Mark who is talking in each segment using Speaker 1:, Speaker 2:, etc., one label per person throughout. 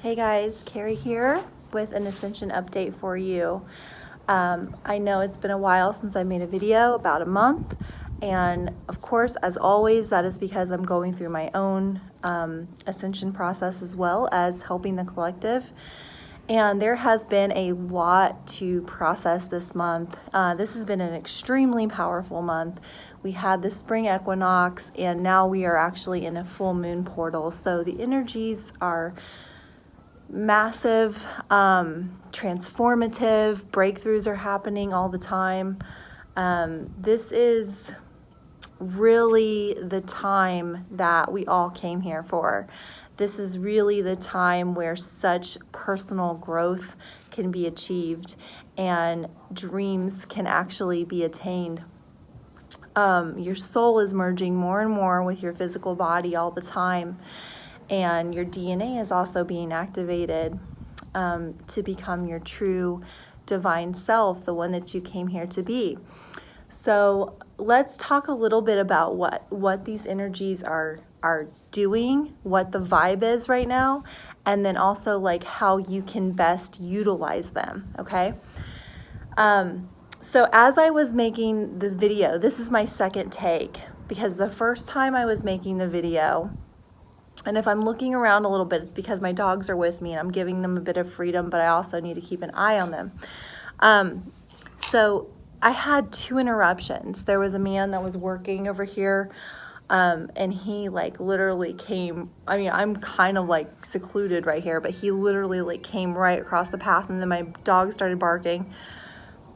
Speaker 1: Hey guys, Carrie here with an Ascension update for you. I know it's been a while since I made a video, about a month, and of course, as always, that is because I'm going through my own Ascension process as well as helping the collective. And there has been a lot to process this month. This has been an extremely powerful month. We had the spring equinox, and now we are actually in a full moon portal. So the energies are massive, transformative, breakthroughs are happening all the time. This is really the time that we all came here for. This is really the time where such personal growth can be achieved and dreams can actually be attained. Your soul is merging more and more with your physical body all the time, and your DNA is also being activated to become your true divine self, the one that you came here to be. So let's talk a little bit about what these energies are doing, what the vibe is right now, and then also like how you can best utilize them, okay? So as I was making this video, this is my second take, because the first time I was making the video, and if I'm looking around a little bit, it's because my dogs are with me and I'm giving them a bit of freedom, but I also need to keep an eye on them. So I had two interruptions. There was a man that was working over here, and he like literally came, I mean, I'm kind of like secluded right here, but he literally like came right across the path, and then my dog started barking.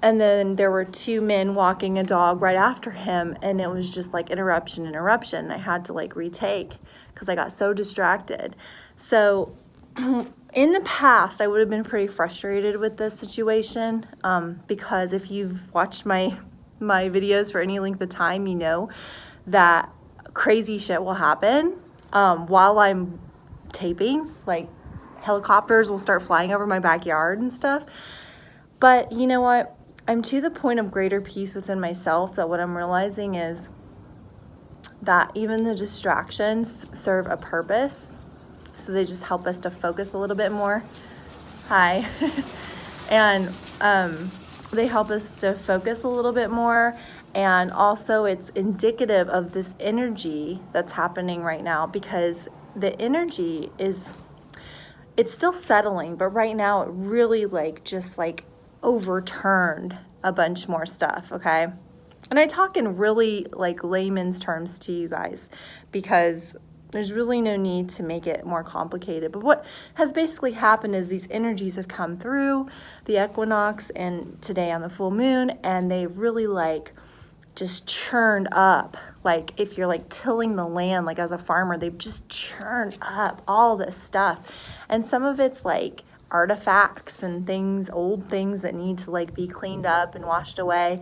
Speaker 1: And then there were two men walking a dog right after him, and it was just like interruption. I had to like retake because I got so distracted. So in the past, I would have been pretty frustrated with this situation, because if you've watched my videos for any length of time, you know that crazy shit will happen while I'm taping. Like helicopters will start flying over my backyard and stuff. But you know what? I'm to the point of greater peace within myself that what I'm realizing is that even the distractions serve a purpose. So they just help us to focus a little bit more. Hi. And they help us to focus a little bit more. And also it's indicative of this energy that's happening right now, because the energy it's still settling, but right now it really like just like overturned a bunch more stuff, okay? And I talk in really like layman's terms to you guys, because there's really no need to make it more complicated. But what has basically happened is these energies have come through the equinox and today on the full moon, and they really like just churned up. Like if you're like tilling the land, like as a farmer, they've just churned up all this stuff. And some of it's like artifacts and things, old things that need to like be cleaned up and washed away.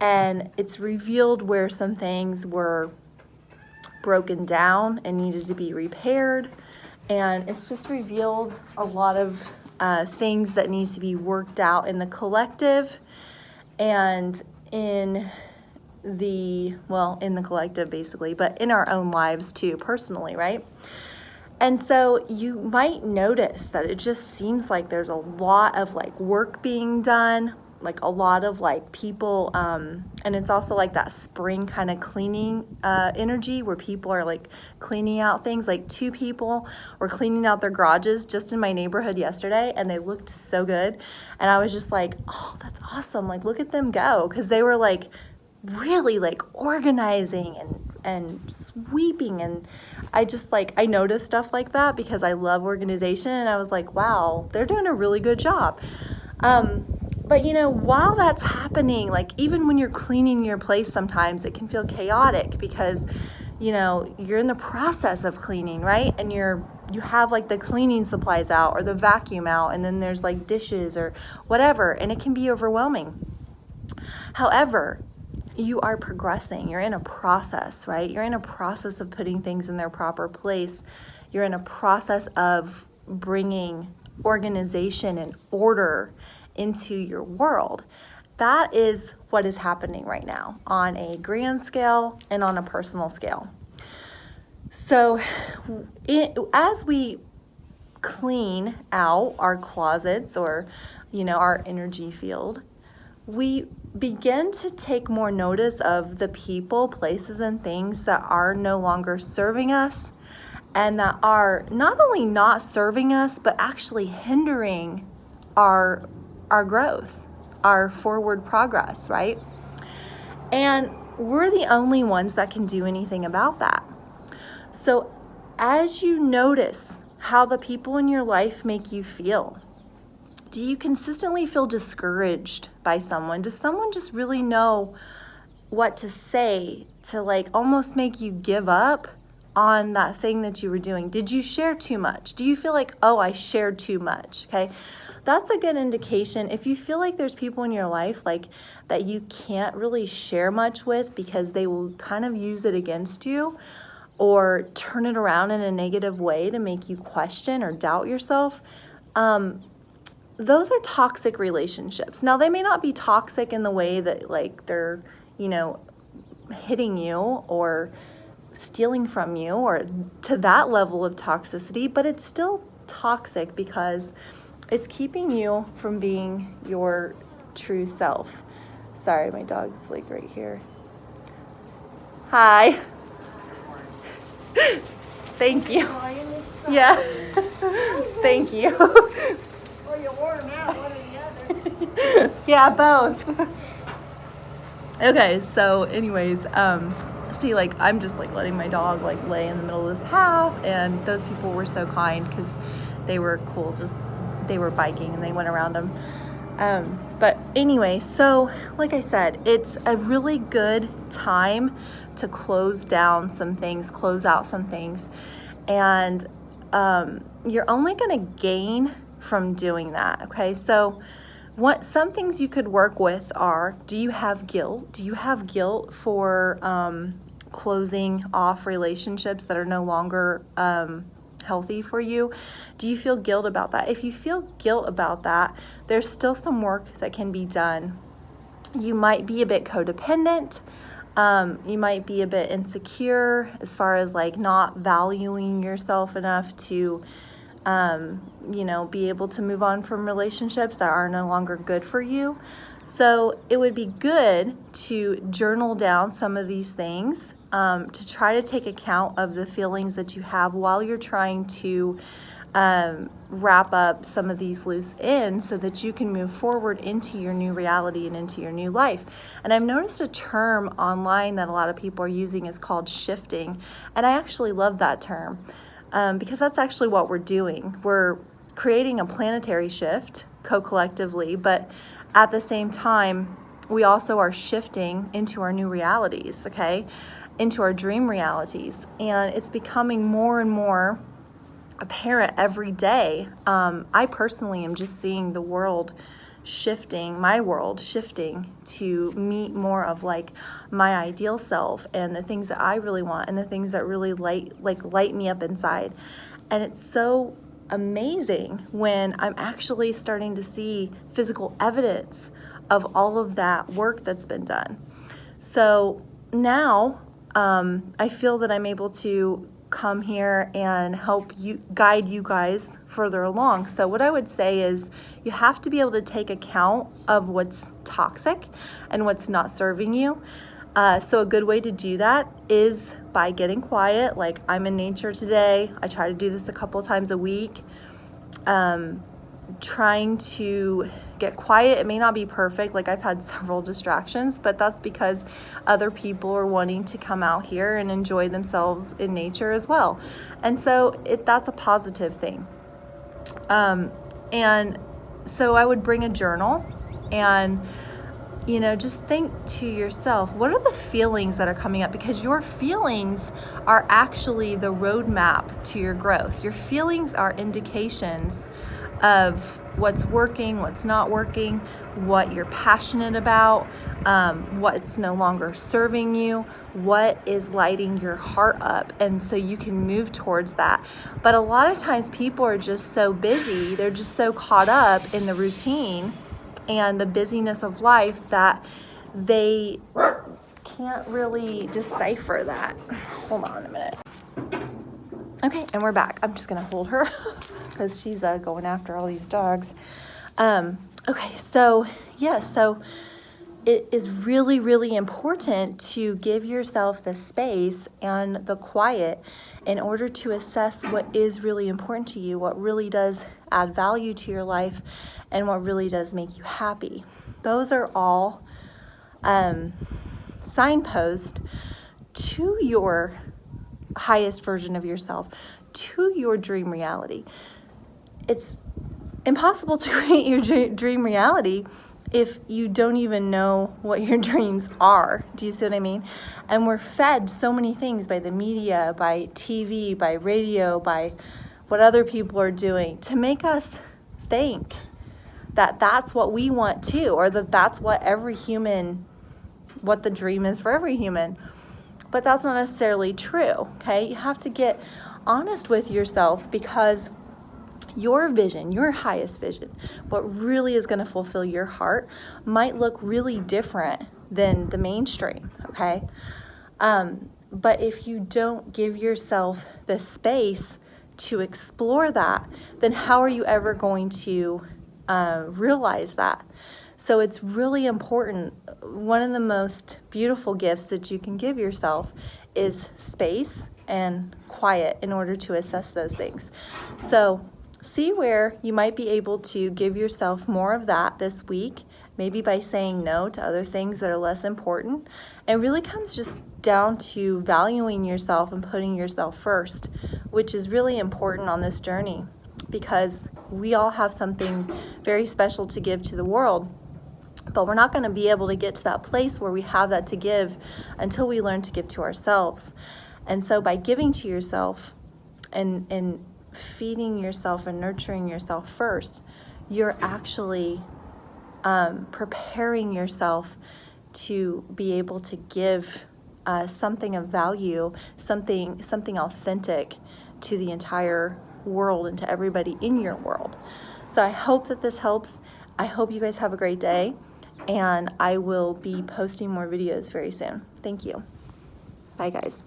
Speaker 1: And it's revealed where some things were broken down and needed to be repaired. And it's just revealed a lot of things that needs to be worked out in the collective and in the collective basically, but in our own lives too, personally, right? And so you might notice that it just seems like there's a lot of like work being done, like a lot of like people, and it's also like that spring kind of cleaning energy where people are like cleaning out things. Like two people were cleaning out their garages just in my neighborhood yesterday, and they looked so good. And I was just like, oh, that's awesome. Like, look at them go. Because they were like really like organizing and sweeping, and I just like, I noticed stuff like that because I love organization, and I was like, wow, they're doing a really good job. But you know, while that's happening, like even when you're cleaning your place, sometimes it can feel chaotic because you know you're in the process of cleaning, right? And you have like the cleaning supplies out or the vacuum out, and then there's like dishes or whatever, and it can be overwhelming. However, you are progressing. You're in a process, right? You're in a process of putting things in their proper place. You're in a process of bringing organization and order into your world. That is what is happening right now on a grand scale and on a personal scale. So as we clean out our closets or, our energy field, we begin to take more notice of the people, places, and things that are no longer serving us and that are not only not serving us, but actually hindering our growth, our forward progress, right? And we're the only ones that can do anything about that. So as you notice how the people in your life make you feel, do you consistently feel discouraged by someone? Does someone just really know what to say to almost make you give up on that thing that you were doing? Did you share too much? Do you feel like, oh, I shared too much? Okay. That's a good indication. If you feel like there's people in your life that you can't really share much with because they will kind of use it against you or turn it around in a negative way to make you question or doubt yourself, those are toxic relationships. Now, they may not be toxic in the way that they're, hitting you or stealing from you or to that level of toxicity, but it's still toxic because it's keeping you from being your true self. Sorry, my dog's right here. Hi. Thank you. Yeah. Thank you.
Speaker 2: Or you wore them out, one or the other.
Speaker 1: Yeah, both. Okay, so anyways, see, I'm just letting my dog lay in the middle of this path, and those people were so kind because they were cool. Just they were biking and they went around them. But anyway, so like I said, it's a really good time to close down some things, close out some things, and you're only going to gain from doing that. Okay, so some things you could work with are, do you have guilt? Do you have guilt for closing off relationships that are no longer healthy for you? Do you feel guilt about that? If you feel guilt about that, there's still some work that can be done. You might be a bit codependent. You might be a bit insecure as far as not valuing yourself enough to be able to move on from relationships that are no longer good for you. So it would be good to journal down some of these things, to try to take account of the feelings that you have while you're trying to wrap up some of these loose ends so that you can move forward into your new reality and into your new life. And I've noticed a term online that a lot of people are using is called shifting. And I actually love that term. Because that's actually what we're doing. We're creating a planetary shift co-collectively, but at the same time, we also are shifting into our new realities, okay? Into our dream realities. And it's becoming more and more apparent every day. I personally am just seeing the world shifting, my world shifting to meet more of my ideal self and the things that I really want and the things that really light me up inside. And it's so amazing when I'm actually starting to see physical evidence of all of that work that's been done. So now I feel that I'm able to come here and help you, guide you guys further along. So what I would say is you have to be able to take account of what's toxic and what's not serving you. So a good way to do that is by getting quiet. I'm in nature today. I try to do this a couple of times a week. Trying to get quiet. It may not be perfect. I've had several distractions, but that's because other people are wanting to come out here and enjoy themselves in nature as well. And so that's a positive thing. And so I would bring a journal and, just think to yourself, what are the feelings that are coming up? Because your feelings are actually the roadmap to your growth. Your feelings are indications of what's working, what's not working, what you're passionate about, what's no longer serving you, what is lighting your heart up, and so you can move towards that. But a lot of times people are just so busy, they're just so caught up in the routine and the busyness of life that they can't really decipher that. Hold on a minute. Okay, and we're back. I'm just gonna hold her. because she's going after all these dogs. Okay, so it is really, really important to give yourself the space and the quiet in order to assess what is really important to you, what really does add value to your life, and what really does make you happy. Those are all signposts to your highest version of yourself, to your dream reality. It's impossible to create your dream reality if you don't even know what your dreams are. Do you see what I mean? And we're fed so many things by the media, by TV, by radio, by what other people are doing to make us think that that's what we want too, or that that's what the dream is for every human. But that's not necessarily true, okay? You have to get honest with yourself, because your vision, your highest vision, what really is going to fulfill your heart might look really different than the mainstream, okay? But if you don't give yourself the space to explore that, then how are you ever going to realize that? So it's really important. One of the most beautiful gifts that you can give yourself is space and quiet in order to assess those things. So see where you might be able to give yourself more of that this week, maybe by saying no to other things that are less important. It really comes just down to valuing yourself and putting yourself first, which is really important on this journey, because we all have something very special to give to the world. But we're not going to be able to get to that place where we have that to give until we learn to give to ourselves. And so by giving to yourself and feeding yourself and nurturing yourself first, you're actually preparing yourself to be able to give something of value, something authentic to the entire world and to everybody in your world. So I hope that this helps. I hope you guys have a great day, and I will be posting more videos very soon. Thank you. Bye, guys.